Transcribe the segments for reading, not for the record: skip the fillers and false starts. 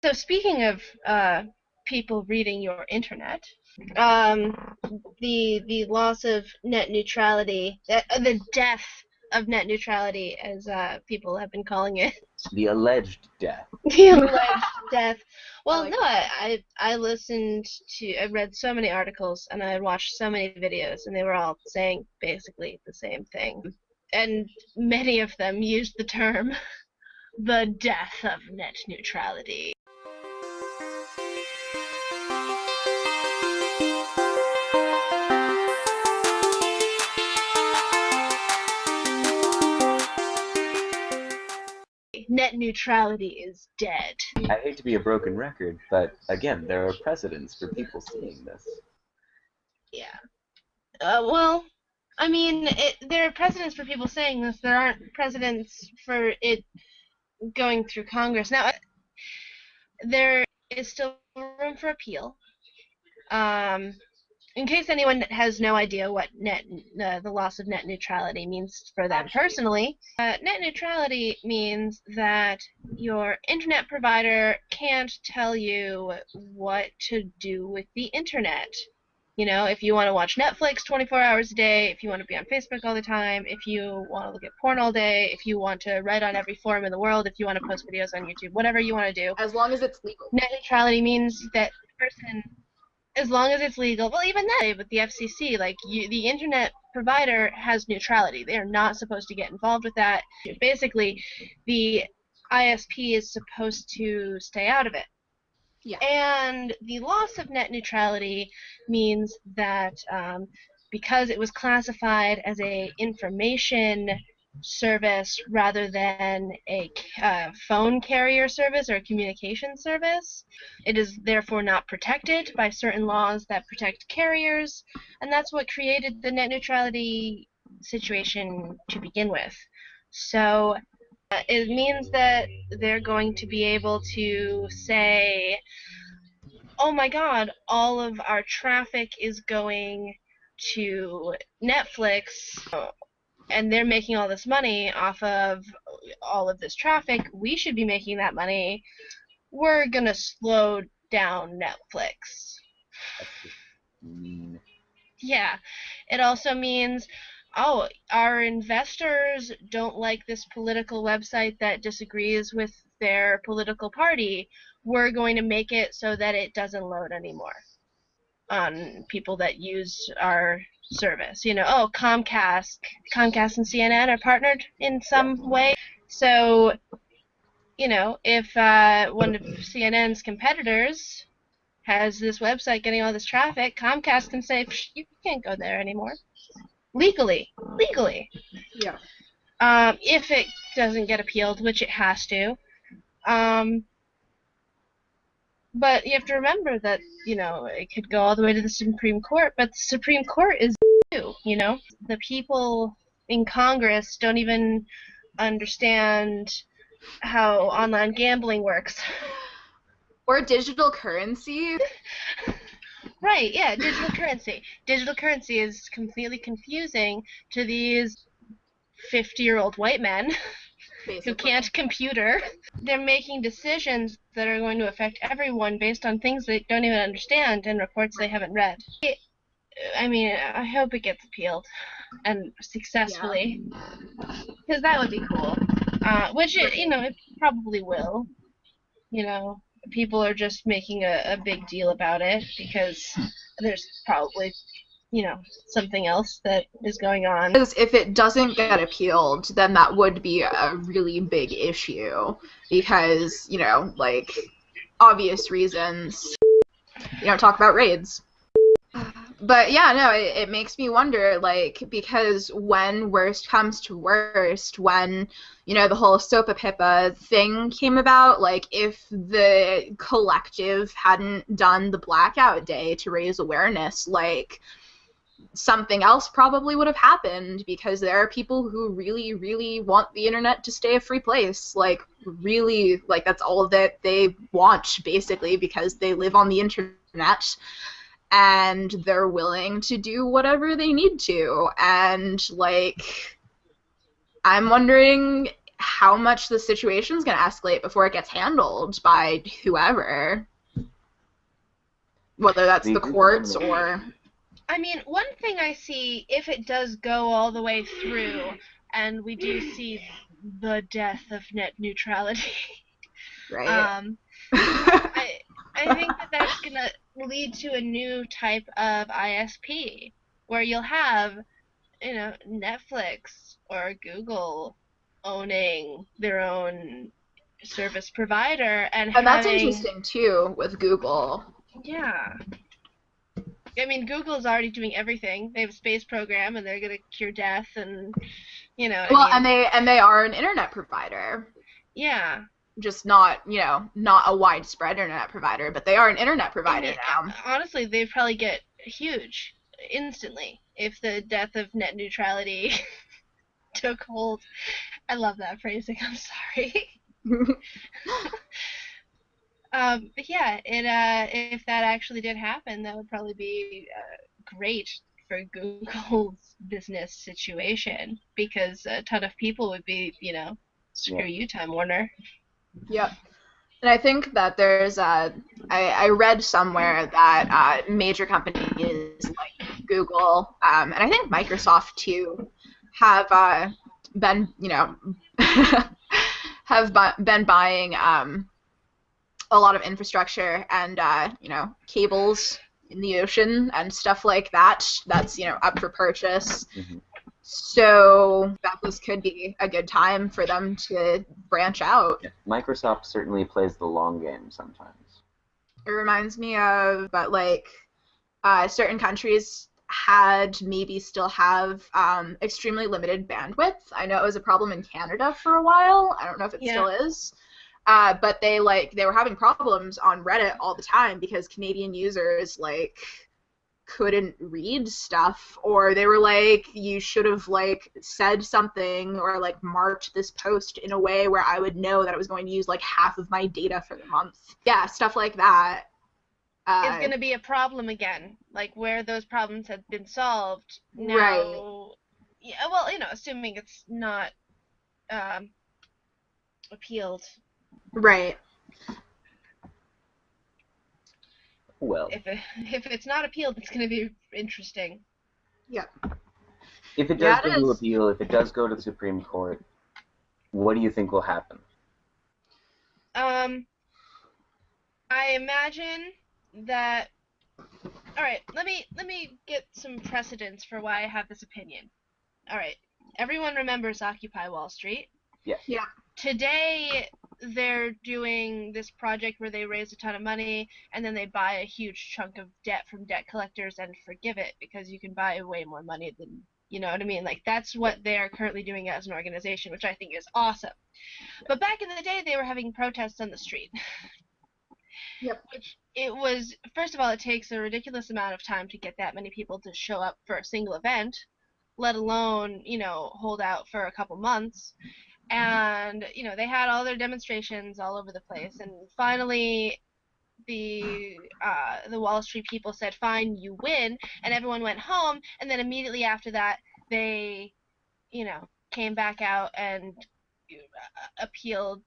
So speaking of people reading your internet, um, the loss of net neutrality, the death of net neutrality, as people have been calling it, The alleged death. the alleged death. Well, like no, I listened to, I read so many articles and I watched so many videos, and they were all saying basically the same thing, and many of them used the term the death of net neutrality. Net neutrality is dead. I hate to be a broken record, but again, there are precedents for people seeing this. Yeah. Well, I mean, there are precedents for people saying this. There aren't precedents for it going through Congress. Now, there is still room for appeal. In case anyone has no idea what the loss of net neutrality means for them personally, net neutrality means that your internet provider can't tell you what to do with the internet. You know, if you want to watch Netflix 24 hours a day, if you want to be on Facebook all the time, if you want to look at porn all day, if you want to write on every forum in the world, if you want to post videos on YouTube, whatever you want to do. as long as it's legal. Net neutrality means that the person, as long as it's legal, well, even that, with the FCC, like, the internet provider has neutrality. They are not supposed to get involved with that. Basically, the ISP is supposed to stay out of it. Yeah. And the loss of net neutrality means that because it was classified as a information service rather than a phone carrier service or a communication service, it is therefore not protected by certain laws that protect carriers, and that's what created the net neutrality situation to begin with. So it means that they're going to be able to say, oh my god, all of our traffic is going to Netflix, and they're making all this money off of all of this traffic. We should be making that money. We're going to slow down Netflix. That's just mean. Yeah. It also means, oh, our investors don't like this political website that disagrees with their political party. We're going to make it so that it doesn't load anymore on people that use our service. You know, oh, Comcast and CNN are partnered in some way. So, you know, if one of CNN's competitors has this website getting all this traffic, Comcast can say, you can't go there anymore. Legally. Yeah. If it doesn't get appealed, which it has to. But you have to remember that, you know, it could go all the way to the Supreme Court, but the Supreme Court is new, you know? The people in Congress don't even understand how online gambling works. Or digital currency. Right, yeah, digital currency. Digital currency is completely confusing to these 50-year-old white men Basically. who can't computer. They're making decisions that are going to affect everyone based on things they don't even understand and reports they haven't read. I mean, I hope it gets appealed, and successfully, because that would be cool. Which, you know, it probably will. You know, people are just making a big deal about it because there's probably, you know, something else that is going on. Because if it doesn't get appealed, then that would be a really big issue. Because, you know, like, obvious reasons. You don't talk about raids. But yeah, no, it makes me wonder, like, because when worst comes to worst, when, you know, the whole SOPA PIPA thing came about, like, if the collective hadn't done the blackout day to raise awareness, like, something else probably would have happened, because there are people who really, really want the internet to stay a free place. Like, really, like, that's all that they want, basically, because they live on the internet. And they're willing to do whatever they need to. And, like, I'm wondering how much the situation's going to escalate before it gets handled by whoever. Whether that's the courts or... I mean, one thing I see, if it does go all the way through, and we do see the death of net neutrality, Right. I think that that's going to lead to a new type of ISP, where you'll have, you know, Netflix or Google owning their own service provider and that's having... interesting, too, with Google. Yeah. I mean, Google's already doing everything. They have a space program, and they're going to cure death, and, you know what I mean? And they are an internet provider. Yeah. Just not, you know, not a widespread internet provider, but they are an internet provider now. Honestly, they'd probably get huge instantly if the death of net neutrality took hold. I love that phrasing. I'm sorry. But yeah, if that actually did happen, that would probably be great for Google's business situation, because a ton of people would be, you know, screw you, Time Warner. Yep. And I think that there's I read somewhere that major companies like Google and I think Microsoft too have been, you know, been buying a lot of infrastructure and you know, cables in the ocean and stuff like that. That's, you know, up for purchase. Mm-hmm. So that this could be a good time for them to branch out. Yeah. Microsoft certainly plays the long game sometimes. It reminds me of, but like, certain countries maybe still have extremely limited bandwidth. I know it was a problem in Canada for a while. I don't know if it still is. But they were having problems on Reddit all the time because Canadian users like couldn't read stuff, or they were like, you should have like said something or like marked this post in a way where I would know that I was going to use like half of my data for the month. Yeah, stuff like that. Is going to be a problem again, like where those problems have been solved now. Right. Yeah, well, you know, assuming it's not appealed. Right. Well, if it's not appealed, it's going to be interesting. Yep. If it does go to appeal, if it does go to the Supreme Court, what do you think will happen? I imagine that. All right, let me get some precedents for why I have this opinion. All right, everyone remembers Occupy Wall Street. Yeah. Yeah. Today, they're doing this project where they raise a ton of money and then they buy a huge chunk of debt from debt collectors and forgive it because you can buy way more money than, you know what I mean? Like, that's what they're currently doing as an organization, which I think is awesome. But back in the day, they were having protests on the street. Yep. Which it was, first of all, it takes a ridiculous amount of time to get that many people to show up for a single event, let alone, you know, hold out for a couple months. And, you know, they had all their demonstrations all over the place. And finally, the Wall Street people said, fine, you win. And everyone went home. And then immediately after that, they, you know, came back out and appealed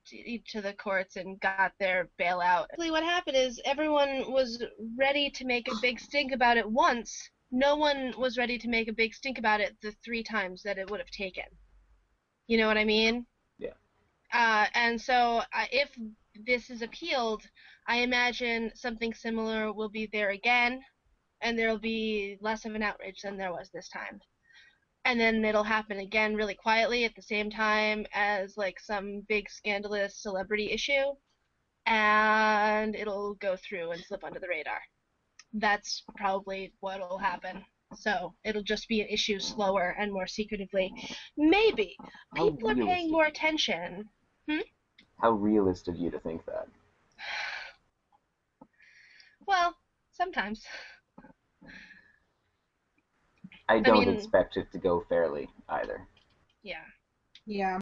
to the courts and got their bailout. What happened is everyone was ready to make a big stink about it once. No one was ready to make a big stink about it the 3 times that it would have taken. You know what I mean? Yeah. And so if this is appealed, I imagine something similar will be there again, and there will be less of an outrage than there was this time. And then it'll happen again really quietly at the same time as like some big scandalous celebrity issue, and it'll go through and slip under the radar. That's probably what'll happen. So it'll just be an issue slower and more secretively. Maybe. People are paying more attention. How realistic of you to think that? Well, sometimes. I don't expect it to go fairly either. Yeah. Yeah.